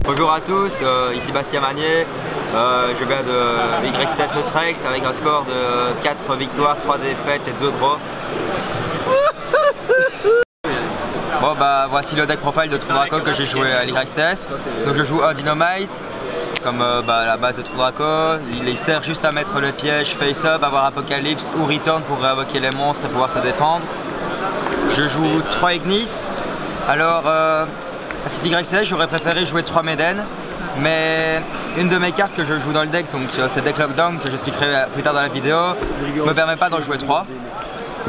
Bonjour à tous, ici Bastien Magnier, je viens de YCS Utrecht avec un score de 4 victoires, 3 défaites et 2 draws. Bon bah voici le deck profile de True Draco que j'ai joué à l'YCS. Donc je joue un Dynamite, comme la base de True Draco. Il sert juste à mettre le piège face-up, avoir Apocalypse ou Return pour réinvoquer les monstres et pouvoir se défendre. Je joue 3 Ignis. Alors à cet YCS, j'aurais préféré jouer 3 Maiden, mais une de mes cartes que je joue dans le deck, donc c'est deck Lockdown que j'expliquerai plus tard dans la vidéo, ne me permet pas d'en jouer 3.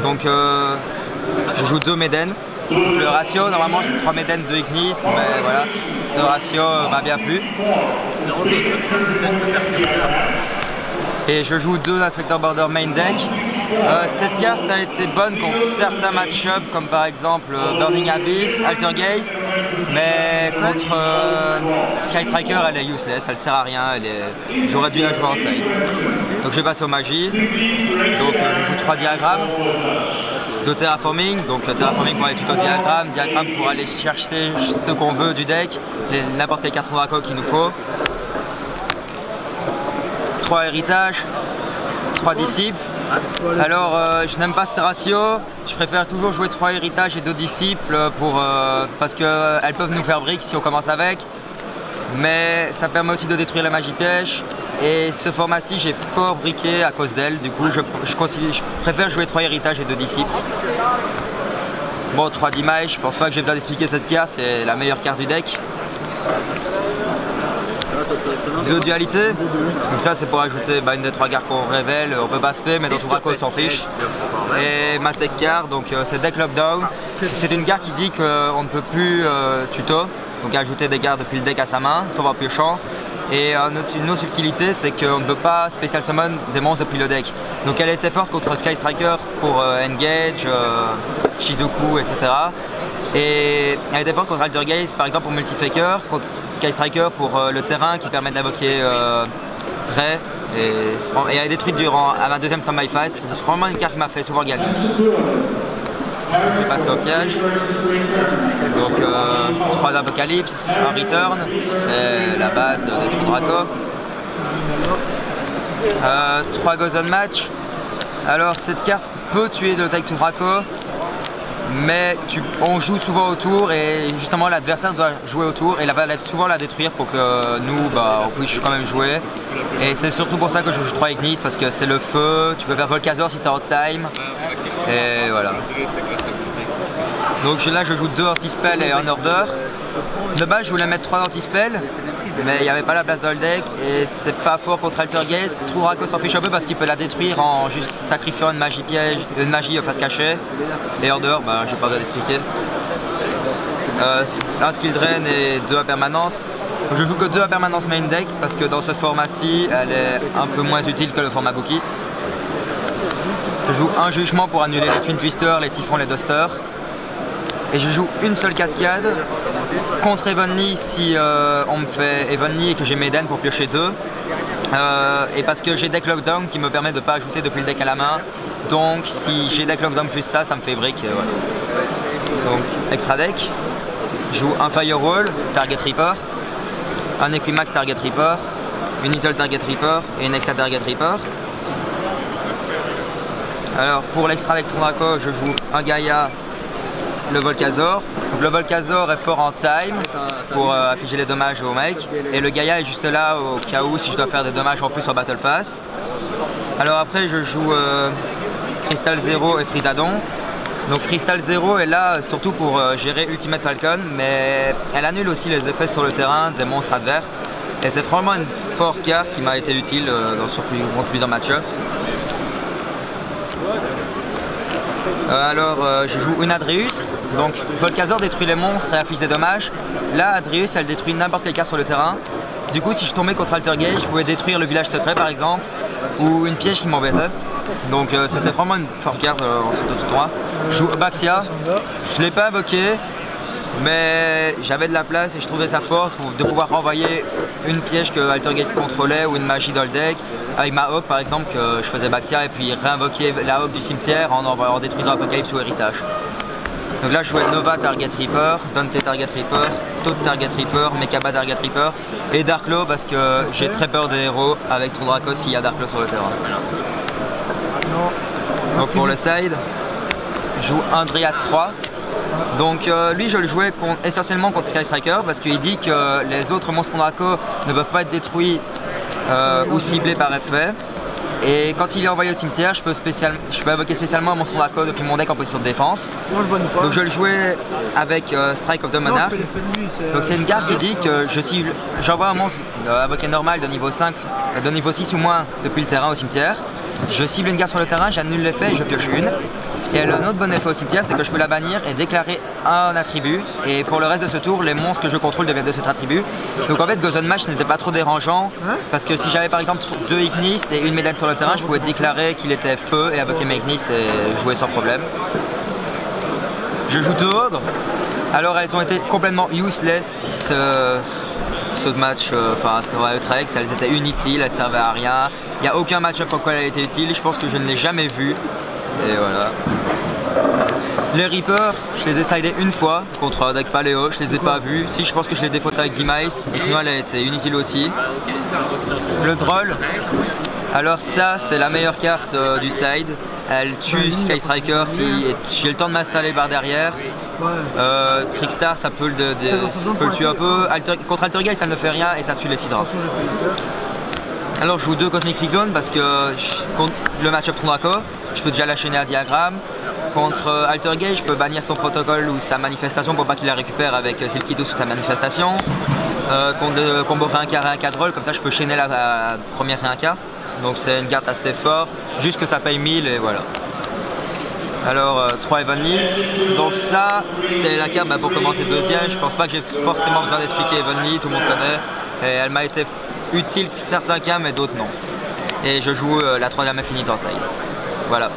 Donc je joue 2 Maiden. Le ratio normalement c'est 3 Maiden, 2 Ignis, mais voilà, ce ratio m'a bien plu. Et je joue 2 Inspector Border main deck. Cette carte a été bonne contre certains match-ups comme par exemple Burning Abyss, Altergeist, mais contre Sky Striker elle est useless, elle sert à rien, j'aurais dû la jouer en side. Donc je vais passer aux magies, donc je joue 3 diagrammes, 2 terraforming, donc terraforming pour aller tout au diagramme pour aller chercher ce qu'on veut du deck, n'importe quelle carte Draco qu'il nous faut. 3 héritages, 3 disciples. Alors je n'aime pas ce ratio, je préfère toujours jouer 3 héritages et 2 disciples parce qu'elles peuvent nous faire brick si on commence avec, mais ça permet aussi de détruire la magie piège et ce format-ci j'ai fort briqué à cause d'elle, du coup je préfère jouer 3 héritages et 2 disciples. Bon, 3 Dimage, je pense pas que j'ai besoin d'expliquer cette carte, c'est la meilleure carte du deck. 2 dualités, donc ça c'est pour ajouter une des 3 cartes qu'on révèle, on peut pas spé mais dans tout Draco on s'en fiche. Et ma tech card, donc c'est deck Lockdown, c'est une carte qui dit qu'on ne peut plus tuto, donc ajouter des cartes depuis le deck à sa main, sauf en piochant. Et une autre utilité c'est qu'on ne peut pas spécial summon des monstres depuis le deck. Donc elle était forte contre Sky Striker pour Engage, Shizuku, etc. Et elle était forte contre Altergeist par exemple pour Multifaker, contre Sky Striker pour le terrain qui permet d'invoquer Ray. Et elle est détruite à ma deuxième standby phase. C'est vraiment une carte qui m'a fait souvent gagner. Je vais passer au piège. Donc 3 Apocalypse, un Return, c'est la base des True Draco. 3 Gozen Match. Alors cette carte peut tuer le deck True Draco, mais on joue souvent autour et justement l'adversaire doit jouer autour et va souvent la détruire pour que nous on puisse quand même jouer. Et c'est surtout pour ça que je joue 3 Ignis, parce que c'est le feu, tu peux faire Volcazor si tu as time. Et voilà. Donc là je joue 2 anti-spell et un order. De base je voulais mettre 3 anti-spell, mais il n'y avait pas la place dans le deck et c'est pas fort contre Altergeist. True Draco s'en fiche un peu parce qu'il peut la détruire en juste sacrifiant une magie piège, une magie face cachée. Et order, j'ai pas besoin d'expliquer. Un skill drain et 2 à permanence. Je joue que 2 à permanence main deck parce que dans ce format-ci elle est un peu moins utile que le format Gookie. Je joue un jugement pour annuler les Twin Twister, les Typhons, les Duster. Et je joue une seule cascade contre Evenly si on me fait Evenly et que j'ai Maiden pour piocher 2. Et parce que j'ai deck Lockdown qui me permet de ne pas ajouter depuis le deck à la main. Donc si j'ai deck Lockdown plus ça me fait brick. Voilà. Donc extra deck. Je joue un Firewall, Target Reaper, un Equimax Target Reaper, une Isol Target Reaper et une Extra Target Reaper. Alors pour l'extra deck True Draco, je joue un Gaïa, le Volcazor. Donc, le Volcazor est fort en time pour afficher les dommages au mec. Et le Gaïa est juste là au cas où si je dois faire des dommages en plus en Battle Phase. Alors après je joue Crystal Zero et Frizzadon. Donc Crystal Zero est là surtout pour gérer Ultimate Falcon, mais elle annule aussi les effets sur le terrain des monstres adverses. Et c'est vraiment une forte carte qui m'a été utile contre plusieurs match-ups. Alors je joue une Adreus, donc Volcazor détruit les monstres et affiche des dommages. Là Adreus elle détruit n'importe quelle carte sur le terrain Du coup, si je tombais contre Altergeist, je pouvais détruire le village secret par exemple, ou une piège qui m'embêtait. Donc c'était vraiment une forte carte en sorte de tout droit. Je joue Baxia, je l'ai pas invoqué, mais j'avais de la place et je trouvais ça fort de pouvoir renvoyer une piège que Altergeist contrôlait ou une magie dans le deck. Avec ma Hawk par exemple, que je faisais Baxia et puis réinvoquer la Hawk du cimetière en détruisant Apocalypse ou Héritage. Donc là je jouais Nova Target Reaper, Dante Target Reaper, Toad Target Reaper, Mekaba Target Reaper et Darklo parce que j'ai très peur des héros avec Trondraco s'il y a Darklo sur le terrain. Donc pour le side, je joue Andrea 3. Donc lui je le jouais essentiellement contre Sky Striker parce qu'il dit que les autres monstres Draco ne peuvent pas être détruits ou ciblés par effet. Et quand il est envoyé au cimetière, je peux invoquer spécialement un monstre Draco depuis mon deck en position de défense. Donc je le jouais avec Strike of the Monarch. Donc c'est une carte qui dit que j'envoie un monstre invoqué normal de niveau 5, de niveau 6 ou moins depuis le terrain au cimetière. Je cible une carte sur le terrain, j'annule l'effet et je pioche une. Et un autre bon effet au cimetière, c'est que je peux la bannir et déclarer un attribut. Et pour le reste de ce tour, les monstres que je contrôle deviennent de cet attribut. Donc en fait, Gozen Match n'était pas trop dérangeant. Parce que si j'avais par exemple 2 Ignis et une médaille sur le terrain, je pouvais déclarer qu'il était feu et invoquer mes Ignis et jouer sans problème. Je joue 2 ogres. Alors elles ont été complètement useless ce match, enfin c'est vrai, Utrecht, elles étaient inutiles, elles servaient à rien. Il n'y a aucun match-up pour quoi elle a été utile, je pense que je ne l'ai jamais vu. Et voilà. Les Reapers, je les ai sidés une fois contre un deck Paléo, je les ai pas vus. Si, je pense que je les défausse avec Demise, mais sinon elle a été inutile aussi. Le Droll, alors ça c'est la meilleure carte du side. Elle tue Sky Striker si j'ai le temps de m'installer par derrière. Trickstar ça peut le tuer un peu. Contre Altergeist ça ne fait rien et ça tue les Sidra. Alors je joue 2 Cosmic Cyclone parce que contre le match-up Trondraco, je peux déjà lâcher un diagramme. Contre Altergeist, je peux bannir son protocole ou sa manifestation pour pas qu'il la récupère avec Silky sous sa manifestation. Contre le combo Réinca Droll, comme ça je peux chaîner la première Réinca. Donc c'est une carte assez forte, juste que ça paye 1000 et voilà. Alors 3 Evenly, donc ça c'était la carte pour commencer deuxième. Je pense pas que j'ai forcément besoin d'expliquer Evenly, tout le monde connaît. Et elle m'a été utile certains cas mais d'autres non. Et je joue la 3e Infinite en side. Voilà.